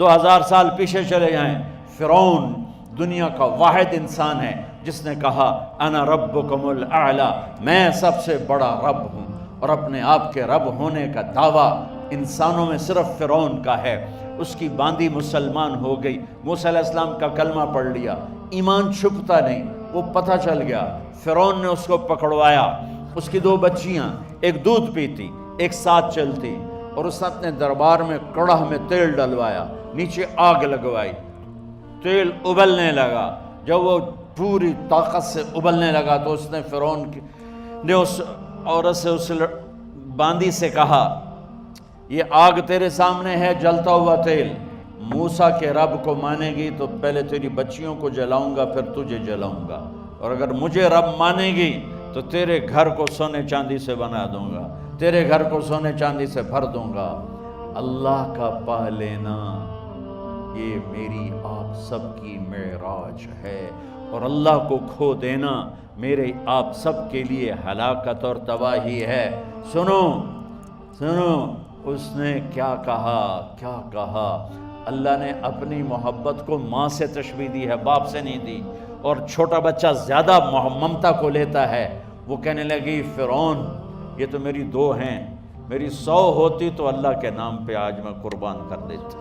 2000 سال پیچھے چلے جائیں، فرعون دنیا کا واحد انسان ہے جس نے کہا انا ربکم الاعلی، میں سب سے بڑا رب ہوں، اور اپنے آپ کے رب ہونے کا دعویٰ انسانوں میں صرف فرعون کا ہے۔ اس کی باندی مسلمان ہو گئی، موسیٰ علیہ السلام کا کلمہ پڑھ لیا، ایمان چھپتا نہیں، وہ پتہ چل گیا، فرعون نے اس کو پکڑوایا۔ اس کی 2 بچیاں، ایک دودھ پیتی ایک ساتھ چلتی، اور اس نے اپنے دربار میں کڑاہ میں تیل ڈلوایا، نیچے آگ لگوائی، تیل ابلنے لگا۔ جب وہ پوری طاقت سے ابلنے لگا تو اس نے فرعون نے اس عورت سے، اس باندی سے کہا یہ آگ تیرے سامنے ہے، جلتا ہوا تیل، موسیٰ کے رب کو مانے گی تو پہلے تیری بچیوں کو جلاؤں گا پھر تجھے جلاؤں گا، اور اگر مجھے رب مانے گی تو تیرے گھر کو سونے چاندی سے بنا دوں گا، تیرے گھر کو سونے چاندی سے بھر دوں گا۔ اللہ کا پا لینا یہ میری آپ سب کی معراج ہے، اور اللہ کو کھو دینا میرے آپ سب کے لیے ہلاکت اور تباہی ہے۔ سنو سنو، اس نے کیا کہا؟ اللہ نے اپنی محبت کو ماں سے تشبیہ دی ہے، باپ سے نہیں دی، اور چھوٹا بچہ زیادہ ممتا کو لیتا ہے۔ وہ کہنے لگی فرعون یہ تو میری 2 ہیں، میری 100 ہوتی تو اللہ کے نام پہ آج میں قربان کر دیتی۔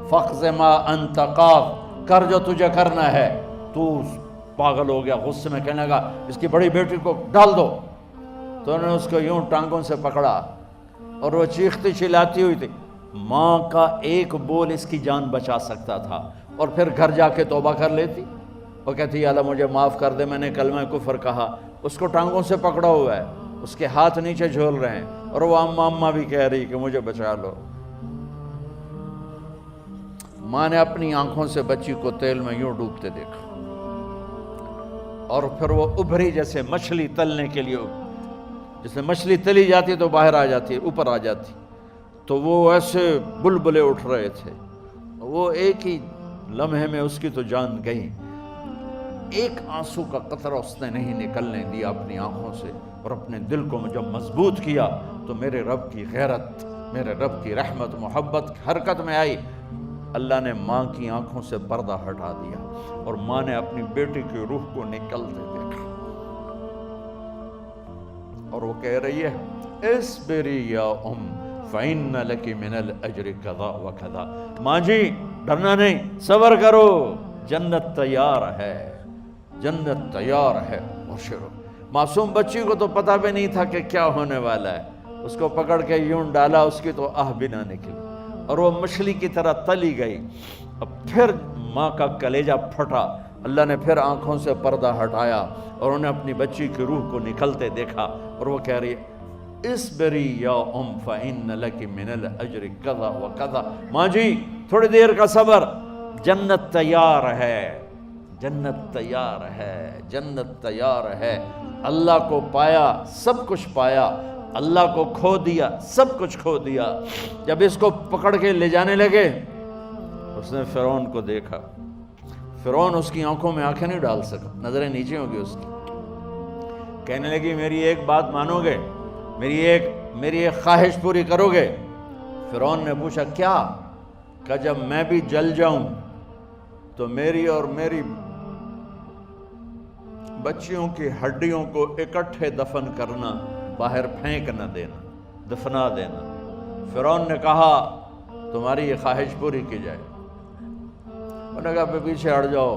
فَقْضِ مَا أَنْتَ قَاضٍ، کر جو تجھے کرنا ہے۔ تو پاگل ہو گیا، غصے میں کہنے لگا اس کی بڑی بیٹی کو ڈال دو۔ تو انہوں نے اس کو یوں ٹانگوں سے پکڑا، اور وہ چیختی چلاتی ہوئی تھی۔ ماں کا ایک بول اس کی جان بچا سکتا تھا، اور پھر گھر جا کے توبہ کر لیتی۔ وہ کہتی اللہ مجھے معاف کر دے، میں نے کلمہ کفر کہا۔ اس کو ٹانگوں سے پکڑا ہوا ہے، اس کے ہاتھ نیچے جھول رہے ہیں، اور وہ اماں بھی کہہ رہی کہ مجھے بچا لو۔ ماں نے اپنی آنکھوں سے بچی کو تیل میں یوں ڈوبتے دیکھا، اور پھر وہ ابھری جیسے مچھلی تلنے کے لیے، جیسے مچھلی تلی جاتی تو باہر آ جاتی، اوپر آ جاتی، تو وہ ایسے بلبلے اٹھ رہے تھے۔ وہ ایک ہی لمحے میں اس کی تو جان گئی، ایک آنسو کا قطرہ اس نے نہیں نکلنے دیا اپنی آنکھوں سے، اور اپنے دل کو جب مضبوط کیا تو میرے رب کی غیرت، میرے رب کی رحمت محبت حرکت میں آئی۔ اللہ نے ماں کی آنکھوں سے پردہ ہٹا دیا، اور ماں نے اپنی بیٹی کی روح کو نکلتے دیکھا، اور وہ کہہ رہی ہے اصبری یا فإن لک من الأجر کذا وکذا۔ ماں جی ڈرنا نہیں، صبر کرو، جنت تیار ہے، جنت تیار ہے، بشرو۔ معصوم بچی کو تو پتہ بھی نہیں تھا کہ کیا ہونے والا ہے، اس کو پکڑ کے یوں ڈالا، اس کی تو آہ بھی نہ نکلی، اور وہ مچھلی کی طرح تلی گئی۔ اب پھر ماں کا کلیجہ پھٹا، اللہ نے پھر آنکھوں سے پردہ ہٹایا، اور انہیں اپنی بچی کی روح کو نکلتے دیکھا، اور وہ کہہ رہی اصبری یا فإن لک من الأجر کذا وکذا۔ ماں جی تھوڑی دیر کا صبر، جنت تیار ہے، جنت تیار ہے، جنت تیار ہے۔ اللہ کو پایا سب کچھ پایا، اللہ کو کھو دیا سب کچھ کھو دیا۔ جب اس کو پکڑ کے لے جانے لگے، اس نے فرعون کو دیکھا۔ فرعون اس کی آنکھوں میں آنکھیں نہیں ڈال سکا، نظریں نیچے ہوں گی اس کی۔ کہنے لگی میری ایک بات مانو گے، میری ایک خواہش پوری کرو گے؟ فرعون نے پوچھا کیا؟ کہ جب میں بھی جل جاؤں تو میری اور میری بچیوں کی ہڈیوں کو اکٹھے دفن کرنا، باہر پھینک نہ دینا، دفنا دینا۔ فرعون نے کہا تمہاری یہ خواہش پوری کی جائے۔ انہوں نے کہا پیچھے ہٹ جاؤ،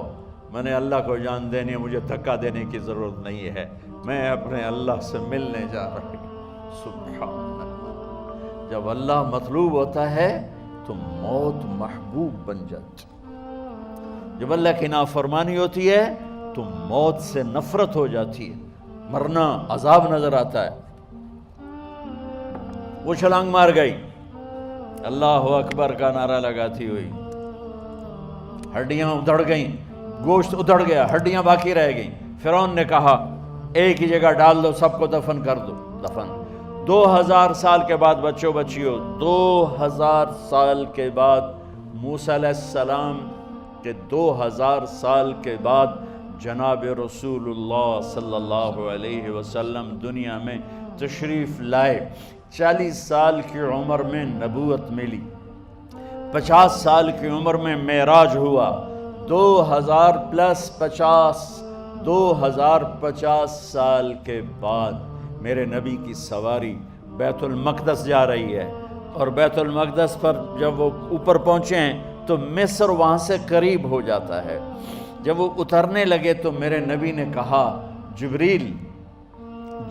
میں نے اللہ کو جان دینی ہے، مجھے دھکا دینے کی ضرورت نہیں ہے، میں اپنے اللہ سے ملنے جا رہا ہوں۔ سبحان اللہ، جب اللہ مطلوب ہوتا ہے تو موت محبوب بن جاتی، جب اللہ کی نافرمانی ہوتی ہے تو موت سے نفرت ہو جاتی ہے، مرنا عذاب نظر آتا ہے۔ وہ چھلانگ مار گئی، اللہ اکبر کا نعرہ لگاتی ہوئی، ہڈیاں ادھڑ گئیں، گوشت ادھڑ گیا، ہڈیاں باقی رہ گئیں۔ فرعون نے کہا ایک ہی جگہ ڈال دو، سب کو دفن کر دو۔ دفن 2000 سال کے بعد، بچوں بچیوں 2000 سال کے بعد، موسیٰ علیہ السلام کے 2000 سال کے بعد جناب رسول اللہ صلی اللہ علیہ وسلم دنیا میں تشریف لائے۔ 40 سال کی عمر میں نبوت ملی، 50 سال کی عمر میں معراج ہوا، 2050 سال کے بعد میرے نبی کی سواری بیت المقدس جا رہی ہے، اور بیت المقدس پر جب وہ اوپر پہنچے ہیں تو مصر وہاں سے قریب ہو جاتا ہے۔ جب وہ اترنے لگے تو میرے نبی نے کہا جبریل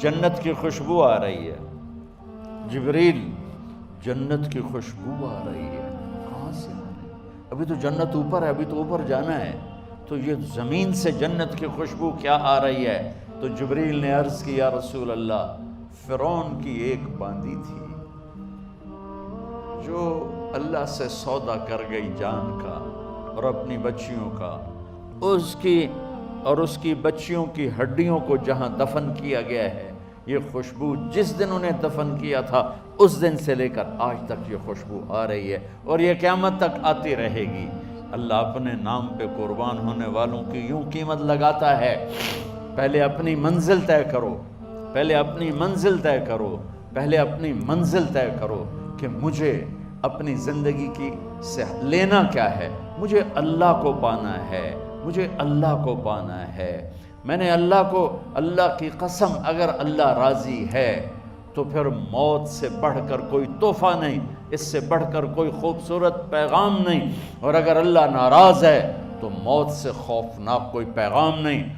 جنت کی خوشبو آ رہی ہے، جبریل جنت کی خوشبو آ رہی ہے، کہاں سے آ رہی ہے؟ ابھی تو جنت اوپر ہے، ابھی تو اوپر جانا ہے، تو یہ زمین سے جنت کی خوشبو کیا آ رہی ہے؟ تو جبریل نے عرض کی یا رسول اللہ، فرعون کی ایک باندی تھی جو اللہ سے سودا کر گئی جان کا اور اپنی بچیوں کا، اس کی بچیوں کی ہڈیوں کو جہاں دفن کیا گیا ہے، یہ خوشبو جس دن انہیں دفن کیا تھا اس دن سے لے کر آج تک یہ خوشبو آ رہی ہے، اور یہ قیامت تک آتی رہے گی۔ اللہ اپنے نام پہ قربان ہونے والوں کی یوں قیمت لگاتا ہے، پہلے اپنی منزل طے کرو، پہلے اپنی منزل طے کرو، پہلے اپنی منزل طے کرو کہ مجھے اپنی زندگی کی سے لینا کیا ہے، مجھے اللہ کو پانا ہے، مجھے اللہ کو پانا ہے۔ میں نے اللہ کی قسم، اگر اللہ راضی ہے تو پھر موت سے بڑھ کر کوئی تحفہ نہیں، اس سے بڑھ کر کوئی خوبصورت پیغام نہیں، اور اگر اللہ ناراض ہے تو موت سے خوفناک کوئی پیغام نہیں۔